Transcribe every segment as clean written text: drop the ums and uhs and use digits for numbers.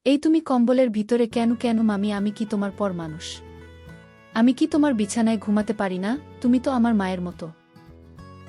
এই তুমি কম্বলের ভিতরে কেন কেন মামি? আমি কি তোমার পর মানুষ? আমি কি তোমার বিছানায় ঘুমাতে পারি না? তুমি তো আমার মায়ের মতো।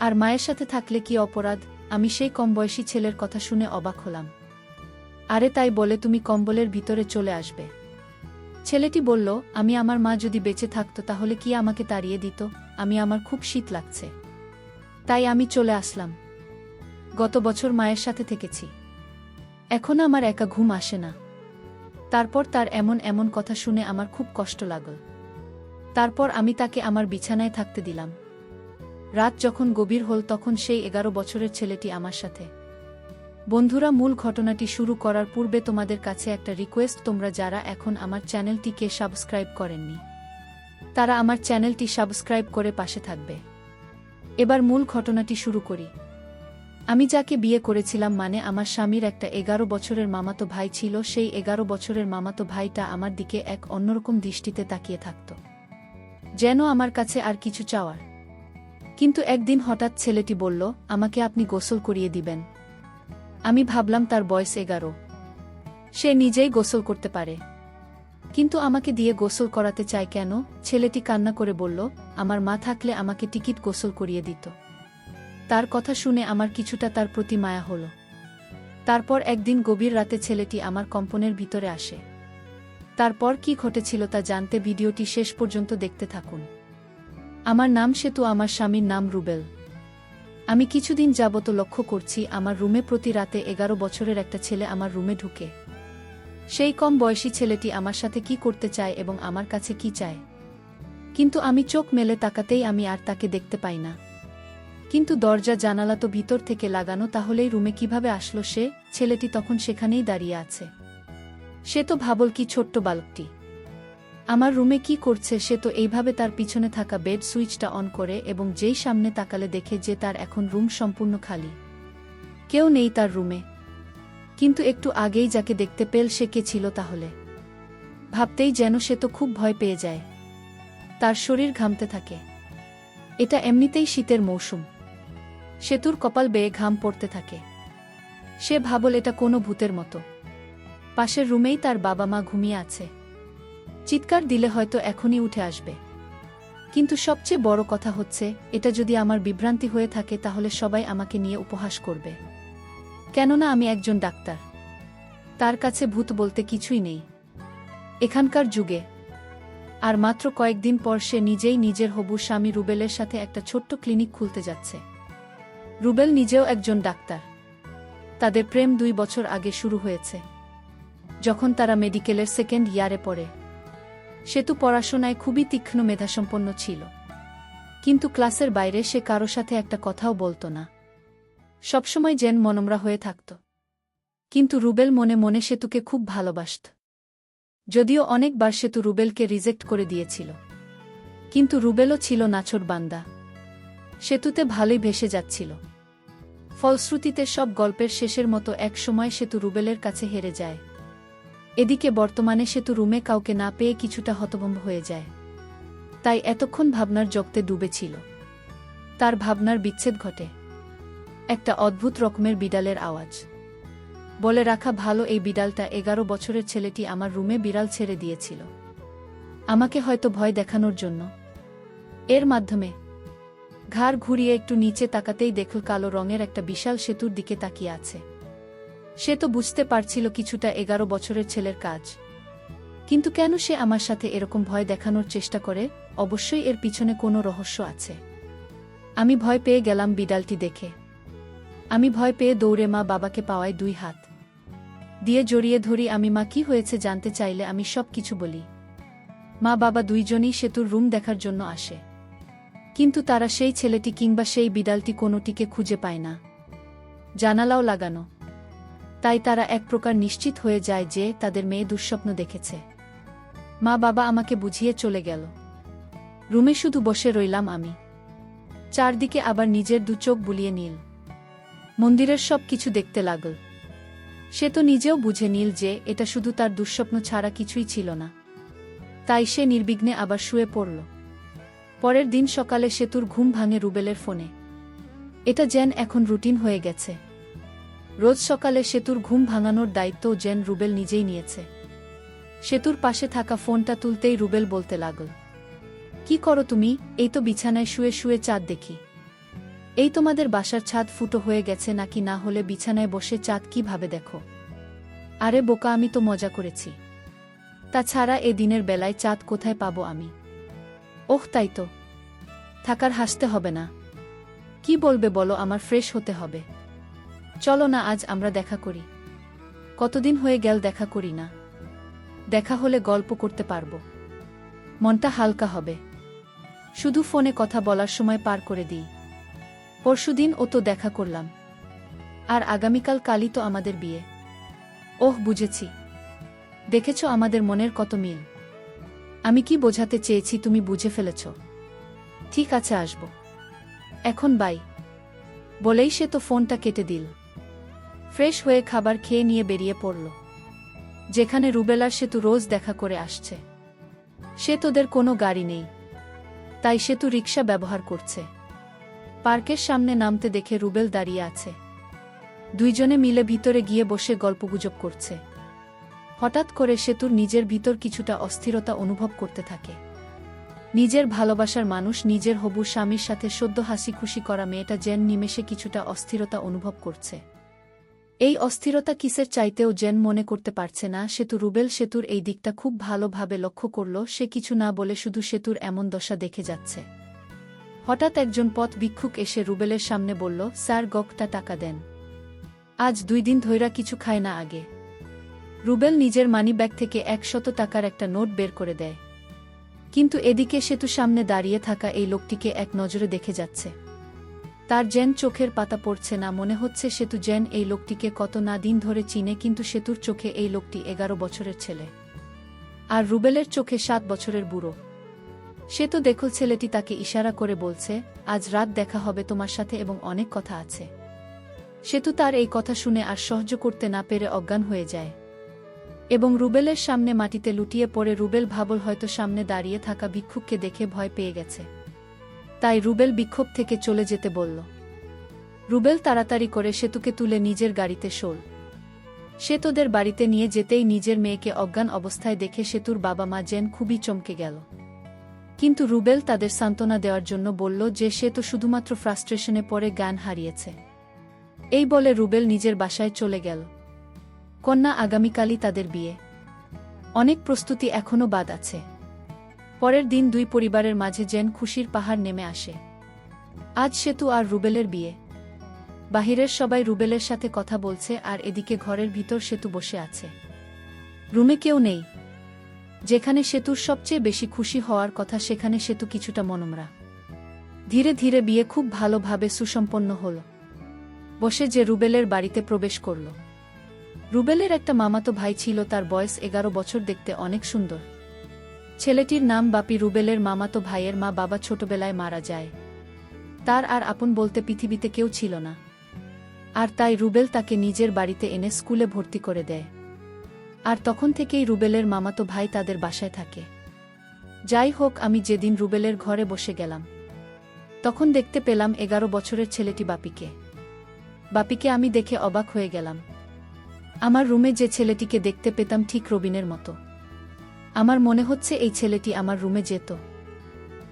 আর মায়ের সাথে থাকলে কি অপরাধ? আমি সেই কমবয়সী ছেলের কথা শুনে অবাক হলাম। আরে তাই বলে তুমি কম্বলের ভিতরে চলে আসবে? ছেলেটি বলল, আমি আমার মা যদি বেঁচে থাকত তাহলে কি আমাকে তাড়িয়ে দিত? আমার খুব শীত লাগছে, তাই আমি চলে আসলাম। গত বছর মায়ের সাথে থেকেছি, এখন আমার একা ঘুম আসে না। তারপর তার এমন এমন কথা শুনে আমার খুব কষ্ট লাগল। তারপর আমি তাকে আমার বিছানায় থাকতে দিলাম। রাত যখন গভীর হল তখন সেই 11 বছরের ছেলেটি আমার সাথে। বন্ধুরা, মূল ঘটনাটি শুরু করার পূর্বে তোমাদের কাছে একটা রিকোয়েস্ট, তোমরা যারা এখন আমার চ্যানেলটিকে সাবস্ক্রাইব করেননি তারা আমার চ্যানেলটি সাবস্ক্রাইব করে পাশে থাকবে। এবার মূল ঘটনাটি শুরু করি। আমি যাকে বিয়ে করেছিলাম, মানে আমার স্বামীর একটা 11 বছরের মামাতো ভাই ছিল। সেই 11 বছরের মামাতো ভাইটা আমার দিকে এক অন্যরকম দৃষ্টিতে তাকিয়ে থাকত, যেন আমার কাছে আর কিছু চাওয়ার। কিন্তু একদিন হঠাৎ ছেলেটি বলল, আমাকে আপনি গোসল করিয়ে দিবেন। আমি ভাবলাম তার বয়স 11, সে নিজেই গোসল করতে পারে, কিন্তু আমাকে দিয়ে গোসল করাতে চায় কেন? ছেলেটি কান্না করে বলল, আমার মা থাকলে আমাকে টিকিট গোসল করিয়ে দিত। তার কথা শুনে আমার কিছুটা তার প্রতি মায়া হল। তারপর একদিন গভীর রাতে ছেলেটি আমার কম্পনের ভিতরে আসে। তারপর কি ঘটেছিল তা জানতে ভিডিওটি শেষ পর্যন্ত দেখতে থাকুন। আমার নাম সেতু, আমার স্বামীর নাম রুবেল। আমি কিছুদিন যাবত লক্ষ্য করছি আমার রুমে প্রতি রাতে 11 বছরের একটা ছেলে আমার রুমে ঢুকে। সেই কম বয়সী ছেলেটি আমার সাথে কি করতে চায় এবং আমার কাছে কি চায়, কিন্তু আমি চোখ মেলে তাকাতেই আমি আর তাকে দেখতে পাই না। কিন্তু দরজা জানালা তো ভিতর থেকে লাগানো, তাহলেই রুমে কিভাবে আসলো সে? ছেলেটি তখন সেখানেই দাঁড়িয়ে আছে। সে তো ভাবল কি ছোট্ট বালকটি আমার রুমে কি করছে? সে তো এইভাবে তার পিছনে থাকা বেড সুইচটা অন করে এবং যেই সামনে তাকালে দেখে যে তার এখন রুম সম্পূর্ণ খালি, কেউ নেই তার রুমে। কিন্তু একটু আগেই যাকে দেখতে পেল সে কে ছিল তাহলে? ভাবতেই যেন সে তো খুব ভয় পেয়ে যায়, তার শরীর ঘামতে থাকে। এটা এমনিতেই শীতের মৌসুম। সেতুর কপাল বেয়ে ঘাম পড়তে থাকে। সে ভাবল এটা কোনো ভূতের মতো। পাশের রুমেই তার বাবা মা ঘুমিয়ে আছে, চিৎকার দিলে হয়তো এখনই উঠে আসবে। কিন্তু সবচেয়ে বড় কথা হচ্ছে, এটা যদি আমার বিভ্রান্তি হয়ে থাকে তাহলে সবাই আমাকে নিয়ে উপহাস করবে, কেননা আমি একজন ডাক্তার। তার কাছে ভূত বলতে কিছুই নেই এখানকার যুগে। আর মাত্র কয়েকদিন পর সে নিজেই নিজের হবু স্বামী রুবেলের সাথে একটা ছোট্ট ক্লিনিক খুলতে যাচ্ছে। রুবেল নিজেও একজন ডাক্তার। তাদের প্রেম 2 বছর আগে শুরু হয়েছে, যখন তারা মেডিকেলের সেকেন্ড ইয়ারে পড়ে। সেতু পড়াশোনায় খুবই তীক্ষ্ণ মেধাসম্পন্ন ছিল, কিন্তু ক্লাসের বাইরে সে কারো সাথে একটা কথাও বলতো না, সবসময় যেন মনমরা হয়ে থাকত। কিন্তু রুবেল মনে মনে সেতুকে খুব ভালোবাসত। যদিও অনেকবার সেতু রুবেলকে রিজেক্ট করে দিয়েছিল, কিন্তু রুবেলও ছিল নাছোড় বান্দা। সেতুতে ভালোই ভেসে যাচ্ছিল। ফলশ্রুতিতে সব গল্পের শেষের মতো এক সময় সেতু রুবেলের কাছে হেরে যায়। এদিকে বর্তমানে সেতু রুমে কাউকে না পেয়ে কিছুটা হতভম্ব হয়ে যায়। তাই এতক্ষণ ভাবনার জগতে ডুবেছিল। তার ভাবনার বিচ্ছেদ ঘটে। একটা অদ্ভুত রকমের বিড়ালের আওয়াজ। বলে রাখা ভালো, এই বিড়ালটা 11 বছরের ছেলেটি আমার রুমে বিড়াল ছেড়ে দিয়েছিল, আমাকে হয়তো ভয় দেখানোর জন্য। এর মাধ্যমে ঘাড় ঘুরিয়ে একটু নিচে তাকাতেই দেখল কালো রঙের একটা বিশাল সেতুর দিকে তাকিয়ে আছে। সে তো বুঝতে পারছিল কিছুটা 11 বছরের ছেলের কাজ, কিন্তু কেন সে আমার সাথে এরকম ভয় দেখানোর চেষ্টা করে? অবশ্যই এর পিছনে কোনো রহস্য আছে। আমি ভয় পেয়ে গেলাম বিড়ালটি দেখে। আমি ভয় পেয়ে দৌড়ে মা বাবাকে পাওয়ায় 2 হাত দিয়ে জড়িয়ে ধরি। আমি মা কি হয়েছে জানতে চাইলে আমি সব কিছু বলি। মা বাবা দুইজনই সেতুর রুম দেখার জন্য আসে, কিন্তু তারা সেই ছেলেটি কিংবা সেই বিড়ালটি কোনোটিকে খুঁজে পায় না। জানালাও লাগানো, তাই তারা এক প্রকার নিশ্চিত হয়ে যায় যে তাদের মেয়ে দুঃস্বপ্ন দেখেছে। মা বাবা আমাকে বুঝিয়ে চলে গেল। রুমে শুধু বসে রইলাম আমি। চারদিকে আবার নিজের 2 চোখ বুলিয়ে নীল মন্দিরের সব কিছু দেখতে লাগল। সে তো নিজেও বুঝে নিল যে এটা শুধু তার দুঃস্বপ্ন ছাড়া কিছুই ছিল না। তাই সে নির্বিঘ্নে আবার শুয়ে পড়ল। পরের দিন সকালে সেতুর ঘুম ভাঙে রুবেলের ফোনে। এটা যেন এখন রুটিন হয়ে গেছে। রোজ সকালে সেতুর ঘুম ভাঙানোর দায়িত্বও যেন রুবেল নিজেই নিয়েছে। সেতুর পাশে থাকা ফোনটা তুলতেই রুবেল বলতে লাগল, কি করো তুমি? এই তো বিছানায় শুয়ে শুয়ে চাঁদ দেখি। এই তোমাদের বাসার ছাদ ফুটো হয়ে গেছে নাকি? না হলে বিছানায় বসে চাঁদ কিভাবে দেখো? আরে বোকা, আমি তো মজা করেছি। তাছাড়া এ দিনের বেলায় চাঁদ কোথায় পাবো আমি? ওহ তাই তো, থাকার হাসতে হবে না। কি বলবে বলো, আমার ফ্রেশ হতে হবে। চলো না আজ আমরা দেখা করি। কতদিন হয়ে গেল দেখা করি না। দেখা হলে গল্প করতে পারবো, মনটা হালকা হবে। শুধু ফোনে কথা বলার সময় পার করে দিই। পরশুদিন ও তো দেখা করলাম, আর আগামীকাল কালই তো আমাদের বিয়ে। ওহ বুঝেছি, দেখেছ আমাদের মনের কত মিল। আমি কি বোঝাতে চেয়েছি তুমি বুঝে ফেলেছ। ঠিক আছে আসব এখন, বাই। বলেই সে তো ফোনটা কেটে দিল। ফ্রেশ হয়ে খাবার খেয়ে নিয়ে বেরিয়ে পড়ল যেখানে রুবেলার সেতু রোজ দেখা করে আসছে। সে তোদের কোনো গাড়ি নেই, তাই সেতু রিকশা ব্যবহার করছে। পার্কের সামনে নামতে দেখে রুবেল দাঁড়িয়ে আছে। দুইজনে মিলে ভিতরে গিয়ে বসে গল্পগুজব করছে। হঠাৎ করে সেতুর নিজের ভিতর কিছুটা অস্থিরতা অনুভব করতে থাকে। নিজের ভালোবাসার মানুষ, নিজের হবু স্বামীর সাথে সদ্য হাসি খুশি করা মেয়েটা যেন নিমেষে কিছুটা অস্থিরতা অনুভব করছে। এই অস্থিরতা কিসের চাইতেও যেন মনে করতে পারছে না সেতু। রুবেল সেতুর এই দিকটা খুব ভালোভাবে লক্ষ্য করল। সে কিছু না বলে শুধু সেতুর এমন দশা দেখে যাচ্ছে। হঠাৎ একজন পথ ভিক্ষুক এসে রুবেলের সামনে বলল, স্যার গকটা টাকা দেন, আজ 2 দিন ধইরা কিছু খায় না আগে। রুবেল নিজের মানিব্যাগ থেকে 100 টাকার একটা নোট বের করে দেয়। কিন্তু এদিকে সেতু সামনে দাঁড়িয়ে থাকা এই লোকটিকে এক নজরে দেখে যাচ্ছে। তার যেন চোখের পাতা পড়ছে না। মনে হচ্ছে সেতু যেন এই লোকটিকে কত না দিন ধরে চিনে, কিন্তু সেতুর চোখে এই লোকটি 11 বছরের ছেলে, আর রুবেলের চোখে 7 বছরের বুড়ো। সে তো দেখল ছেলেটি তাকে ইশারা করে বলছে, আজ রাত দেখা হবে তোমার সাথে এবং অনেক কথা আছে। সেতু তার এই কথা শুনে আর সহ্য করতে না পেরে অজ্ঞান হয়ে যায় এবং রুবেলের সামনে মাটিতে লুটিয়ে পড়ে। রুবেল ভাবল হয়তো সামনে দাঁড়িয়ে থাকা ভিক্ষুককে দেখে ভয় পেয়ে গেছে, তাই রুবেল বিক্ষোভ থেকে চলে যেতে বলল। রুবেল তাড়াতাড়ি করে সেতুকে তুলে নিজের গাড়িতে শোল। সে তোদের বাড়িতে নিয়ে যেতেই নিজের মেয়েকে অজ্ঞান অবস্থায় দেখে সেতুর বাবা মা যেন খুবই চমকে গেল। কিন্তু রুবেল তাদের সান্ত্বনা দেওয়ার জন্য বলল যে সে তো শুধুমাত্র ফ্রাস্ট্রেশনে পড়ে জ্ঞান হারিয়েছে। এই বলে রুবেল নিজের বাসায় চলে গেল। কন্যা আগামীকালই তাদের বিয়ে, অনেক প্রস্তুতি এখনও বাদ আছে। পরের দিন দুই পরিবারের মাঝে যেন খুশির পাহাড় নেমে আসে। আজ সেতু আর রুবেলের বিয়ে। বাহিরের সবাই রুবেলের সাথে কথা বলছে, আর এদিকে ঘরের ভিতর সেতু বসে আছে। রুমে কেউ নেই। যেখানে সেতুর সবচেয়ে বেশি খুশি হওয়ার কথা সেখানে সেতু কিছুটা মনমরা। ধীরে ধীরে বিয়ে খুব ভালোভাবে সুসম্পন্ন হল। বসে যে রুবেলের বাড়িতে প্রবেশ করল। রুবেলের একটা মামাতো ভাই ছিল, তার বয়স 11 বছর, দেখতে অনেক সুন্দর। ছেলেটির নাম বাপি। রুবেলের মামাতো ভাইয়ের মা বাবা ছোটবেলায় মারা যায়। তার আর আপন বলতে পৃথিবীতে কেউ ছিল না, আর তাই রুবেল তাকে নিজের বাড়িতে এনে স্কুলে ভর্তি করে দেয়। আর তখন থেকেই রুবেলের মামাতো ভাই তাদের বাসায় থাকে। যাই হোক, আমি যেদিন রুবেলের ঘরে বসে গেলাম তখন দেখতে পেলাম 11 বছরের ছেলেটি বাপিকে। বাপিকে আমি দেখে অবাক হয়ে গেলাম। আমার রুমে যে ছেলেটিকে দেখতে পেতাম ঠিক রবিনের মতো। আমার মনে হচ্ছে এই ছেলেটি আমার রুমে যেত,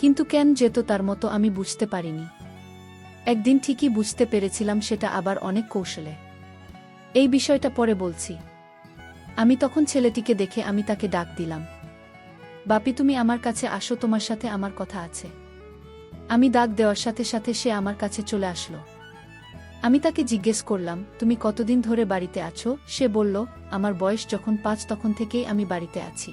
কিন্তু কেন যেত তার মতো আমি বুঝতে পারিনি। একদিন ঠিকই বুঝতে পেরেছিলাম, সেটা আবার অনেক কৌশলে। এই বিষয়টা পরে বলছি। আমি তখন ছেলেটিকে দেখে আমি তাকে ডাক দিলাম, বাপি তুমি আমার কাছে আসো, তোমার সাথে আমার কথা আছে। আমি ডাক দেওয়ার সাথে সাথে সে আমার কাছে চলে আসলো। আমি তাকে জিজ্ঞেস করলাম, তুমি কতদিন ধরে বাড়িতে আছো? সে বলল, আমার বয়স যখন 5 তখন থেকেই আমি বাড়িতে আছি।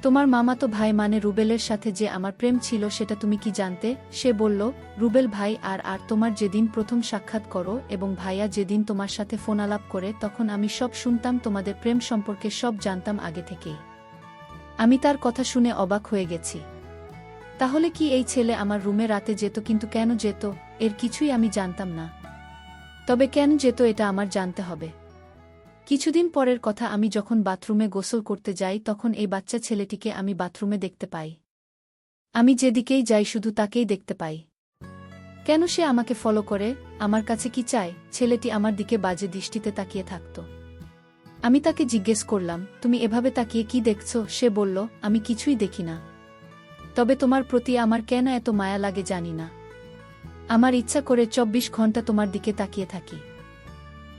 তোমার মামাতো ভাই মানে রুবেলের সাথে যে আমার প্রেম ছিল সেটা তুমি কি জানতে? সে বলল, রুবেল ভাই আর তোমার যেদিন প্রথম সাক্ষাৎ করো এবং ভাইয়া যেদিন তোমার সাথে ফোনালাপ করে তখন আমি সব শুনতাম, তোমাদের প্রেম সম্পর্কে সব জানতাম আগে থেকেই। আমি তার কথা শুনে অবাক হয়ে গেছি। তাহলে কি এই ছেলে আমার রুমে রাতে যেত? কিন্তু কেন যেত এর কিছুই আমি জানতাম না। তবে কেন যেত এটা আমার জানতে হবে। কিছুদিন পরের কথা, আমি যখন বাথরুমে গোসল করতে যাই তখন এই বাচ্চা ছেলেটিকে আমি বাথরুমে দেখতে পাই। আমি যেদিকেই যাই শুধু তাকেই দেখতে পাই। কেন সে আমাকে ফলো করে? আমার কাছে কি চায়? ছেলেটি আমার দিকে বাজে দৃষ্টিতে তাকিয়ে থাকত। আমি তাকে জিজ্ঞেস করলাম, তুমি এভাবে তাকিয়ে কি দেখছ? সে বলল, আমি কিছুই দেখি না। তবে তোমার প্রতি আমার কেন এত মায়া লাগে জানি না। আমার ইচ্ছা করে 24 ঘন্টা তোমার দিকে তাকিয়ে থাকি।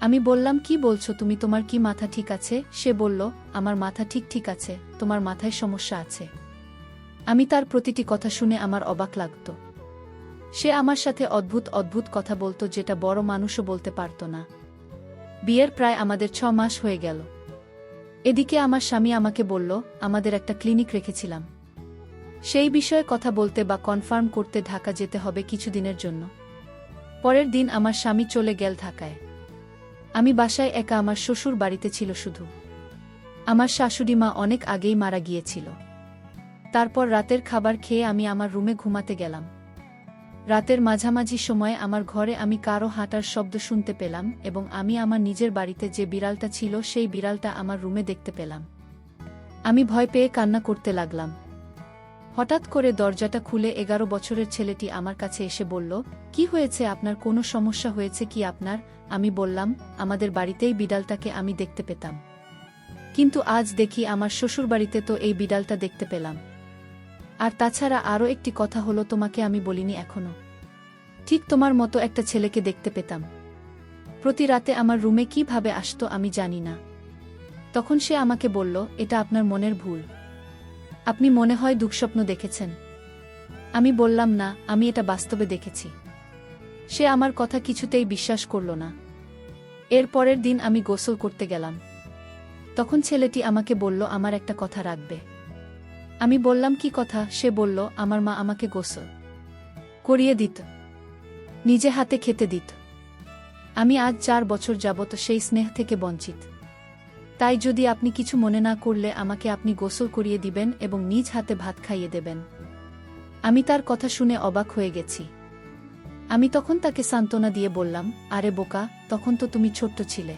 আমি বললাম, কি বলছো তুমি? তোমার কি মাথা ঠিক আছে? সে বলল, আমার মাথা ঠিক আছে, তোমার মাথায় সমস্যা আছে। আমি তার প্রতিটি কথা শুনে আমার অবাক লাগত। সে আমার সাথে অদ্ভুত কথা বলতো, যেটা বড় মানুষও বলতে পারত না। বিয়ের প্রায় আমাদের 6 মাস হয়ে গেল। এদিকে আমার স্বামী আমাকে বলল, আমাদের একটা ক্লিনিক রেখেছিলাম, সেই বিষয়ে কথা বলতে বা কনফার্ম করতে ঢাকা যেতে হবে কিছুদিনের জন্য। পরের দিন আমার স্বামী চলে গেল ঢাকায়। আমি বাসায় একা। আমার শ্বশুর বাড়িতে ছিল শুধু। আমার শাশুড়ি মা অনেক আগেই মারা গিয়েছিল। তারপর রাতের খাবার খেয়ে আমি আমার রুমে ঘুমাতে গেলাম। রাতের মাঝামাঝি সময়ে আমার ঘরে আমি কারো হাঁটার শব্দ শুনতে পেলাম এবং আমি আমার নিজের বাড়িতে যে বিড়ালটা ছিল সেই বিড়ালটা আমার রুমে দেখতে পেলাম। আমি ভয় পেয়ে কান্না করতে লাগলাম। হঠাৎ করে দরজাটা খুলে 11 বছরের ছেলেটি আমার কাছে এসে বলল, কি হয়েছে আপনার? কোনো সমস্যা হয়েছে কি আপনার? আমি বললাম, আমাদের বাড়িতেই বিড়ালটাকে আমি দেখতে পেতাম, কিন্তু আজ দেখি আমার শ্বশুরবাড়িতে তো এই বিড়ালটা দেখতে পেলাম। আর তাছাড়া আরও একটি কথা হলো, তোমাকে আমি বলিনি এখনো। ঠিক তোমার মতো একটা ছেলেকে দেখতে পেতাম। প্রতি রাতে আমার রুমে কিভাবে আসতো আমি জানি না। তখন সে আমাকে বলল, এটা আপনার মনের ভুল, আপনি মনে হয় দুঃস্বপ্ন দেখেছেন। আমি বললাম, না, আমি এটা বাস্তবে দেখেছি। সে আমার কথা কিছুতেই বিশ্বাস করল না। এর পরের দিন আমি গোসল করতে গেলাম। তখন ছেলেটি আমাকে বলল, আমার একটা কথা রাখবে। আমি বললাম, কি কথা? সে বলল, আমার মা আমাকে গোসল করিয়ে দিত, নিজে হাতে খেতে দিত। আমি আজ 4 বছর যাবত সেই স্নেহ থেকে বঞ্চিত। তাই যদি আপনি কিছু মনে না করলে আমাকে আপনি গোসল করিয়ে দিবেন এবং নিজ হাতে ভাত খাইয়ে দেবেন। আমি তার কথা শুনে অবাক হয়ে গেছি। আমি তখন তাকে সান্ত্বনা দিয়ে বললাম, আরে বোকা, তখন তো তুমি ছোট্ট ছিলে,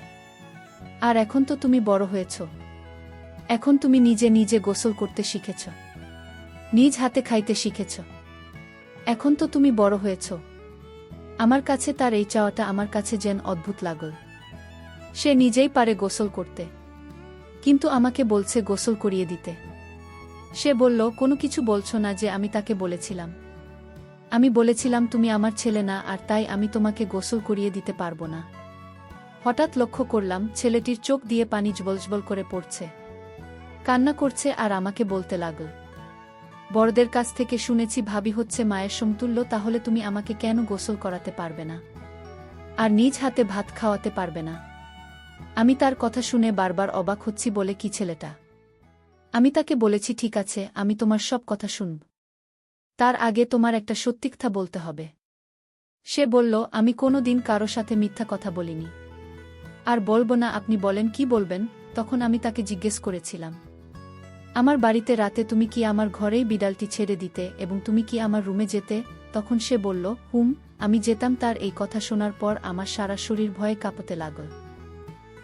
আর এখন তো তুমি বড় হয়েছ। এখন তুমি নিজে গোসল করতে শিখেছ, নিজ হাতে খাইতে শিখেছ। এখন তো তুমি বড় হয়েছ। আমার কাছে তার এই চাওয়াটা আমার কাছে যেন অদ্ভুত লাগল। সে নিজেই পারে গোসল করতে, কিন্তু আমাকে বলছে গোসল করিয়ে দিতে। সে বলল, কোনো কিছু বলছো না যে আমি তাকে বলেছিলাম? আমি বলেছিলাম, তুমি আমার ছেলে না, আর তাই আমি তোমাকে গোসল করিয়ে দিতে পারবো না। হঠাৎ লক্ষ্য করলাম ছেলেটির চোখ দিয়ে পানি জবল করে পড়ছে, কান্না করছে আর আমাকে বলতে লাগল, বড়দের কাছ থেকে শুনেছি ভাবি হচ্ছে মায়ের সমতুল্য, তাহলে তুমি আমাকে কেন গোসল করাতে পারবে না আর নিজ হাতে ভাত খাওয়াতে পারবে না? আমি তার কথা শুনে বারবার অবাক হচ্ছি। বলে, কি ছেলেটা? আমি তাকে বলেছি, ঠিক আছে, আমি তোমার সব কথা শুনব, তার আগে তোমার একটা সত্যি কথা বলতে হবে। সে বলল, আমি কোনো দিন কারো সাথে মিথ্যা কথা বলিনি, আর বলবো না। আপনি বলেন, কি বলবেন? তখন আমি তাকে জিজ্ঞেস করেছিলাম, আমার বাড়িতে রাতে তুমি কি আমার ঘরেই বিড়ালটি ছেড়ে দিতে এবং তুমি কি আমার রুমে যেতে? তখন সে বলল, আমি যেতাম। তার এই কথা শোনার পর আমার সারা শরীর ভয়ে কাঁপতে লাগল।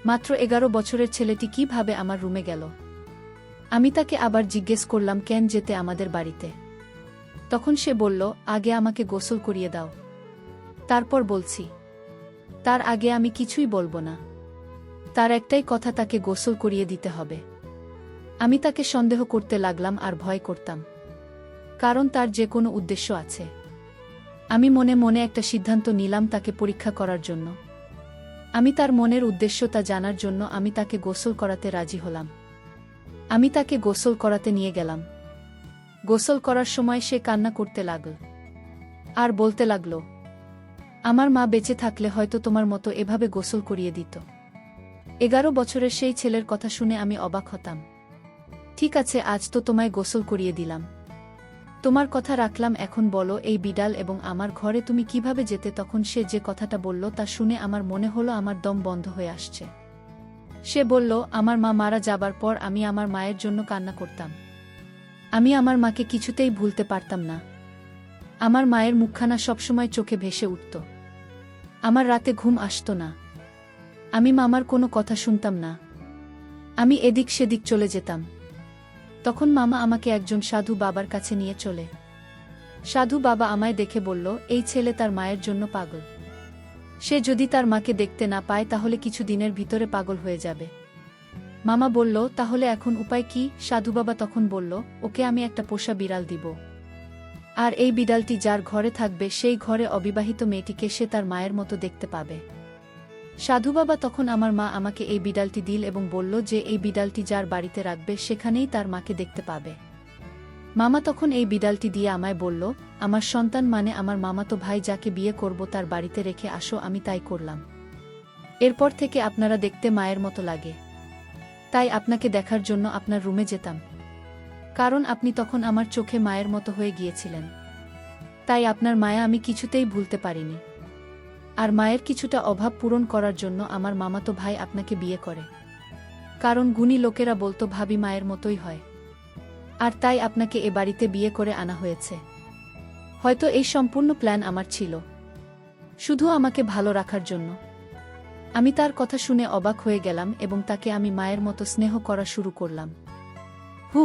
মাত্র 11 বছরের ছেলেটি কিভাবে আমার রুমে গেল? আমি তাকে আবার জিজ্ঞেস করলাম, কেন যেতে আমাদের বাড়িতে? তখন সে বলল, আগে আমাকে গোসল করিয়ে দাও, তারপর বলছি। তার আগে আমি কিছুই বলবো না। তার একটাই কথা, তাকে গোসল করিয়ে দিতে হবে। আমি তাকে সন্দেহ করতে লাগলাম আর ভয় করতাম, কারণ তার যে কোনো উদ্দেশ্য আছে। আমি মনে মনে একটা সিদ্ধান্ত নিলাম তাকে পরীক্ষা করার জন্য। আমি তার মনের উদ্দেশ্য তা জানার জন্য আমি তাকে গোসল করাতে রাজি হলাম। আমি তাকে গোসল করাতে নিয়ে গেলাম। গোসল করার সময় সে কান্না করতে লাগল আর বলতে লাগল, আমার মা বেঁচে থাকলে হয়তো তোমার মতো এভাবে গোসল করিয়ে দিত। 11 বছরের সেই ছেলের কথা শুনে আমি অবাক হতাম। ঠিক আছে, আজ তো তোমায় গোসল করিয়ে দিলাম, তোমার কথা রাখলাম। এখন বলো, এই বিড়াল এবং আমার ঘরে তুমি কিভাবে যেতে? তখন সে যে কথাটা বলল তা শুনে আমার মনে হলো আমার দম বন্ধ হয়ে আসছে। সে বলল, আমার মা মারা যাবার পর আমি আমার মায়ের জন্য কান্না করতাম। আমি আমার মাকে কিছুতেই ভুলতে পারতাম না। আমার মায়ের মুখখানা সবসময় চোখে ভেসে উঠত। আমার রাতে ঘুম আসত না। আমি মামার কোনো কথা শুনতাম না। আমি এদিক সেদিক চলে যেতাম। তখন মামা আমাকে একজন সাধু বাবার কাছে নিয়ে চলে। সাধু বাবা আমায় দেখে বলল, এই ছেলে তার মায়ের জন্য পাগল। সে যদি তার মাকে দেখতে না পায় তাহলে কিছু দিনের ভিতরে পাগল হয়ে যাবে। মামা বলল, তাহলে এখন উপায় কি? সাধু বাবা তখন বলল, ওকে আমি একটা পোষা বিড়াল দিব। আর এই বিড়ালটি যার ঘরে থাকবে সেই ঘরে অবিবাহিত মেয়েটিকে সে তার মায়ের মতো দেখতে পাবে। সাধু বাবা তখন আমার মা আমাকে এই বিড়ালটি দিল এবং বলল যে এই বিড়ালটি যার বাড়িতে রাখবে সেখানেই তার মাকে দেখতে পাবে। মামা তখন এই বিড়ালটি দিয়ে আমায় বলল, আমার সন্তান মানে আমার মামাতো ভাই যাকে বিয়ে করব তার বাড়িতে রেখে আসো। আমি তাই করলাম। এরপর থেকে আপনারা দেখতে মায়ের মতো লাগে। তাই আপনাকে দেখার জন্য আপনার রুমে যেতাম, কারণ আপনি তখন আমার চোখে মায়ের মতো হয়ে গিয়েছিলেন। তাই আপনার মায়া আমি কিছুতেই ভুলতে পারিনি। আর মায়ের কিছুটা অভাব পূরণ করার জন্য আমার মামাতো ভাই আপনাকে বিয়ে করে, কারণ গুণী লোকেরা বলতো ভাবি মায়ের মতোই হয়। আর তাই আপনাকে এ বাড়িতে বিয়ে করে আনা হয়েছে। হয়তো এই সম্পূর্ণ প্ল্যান আমার ছিল, শুধু আমাকে ভালো রাখার জন্য। আমি তার কথা শুনে অবাক হয়ে গেলাম এবং তাকে আমি মায়ের মতো স্নেহ করা শুরু করলাম। হু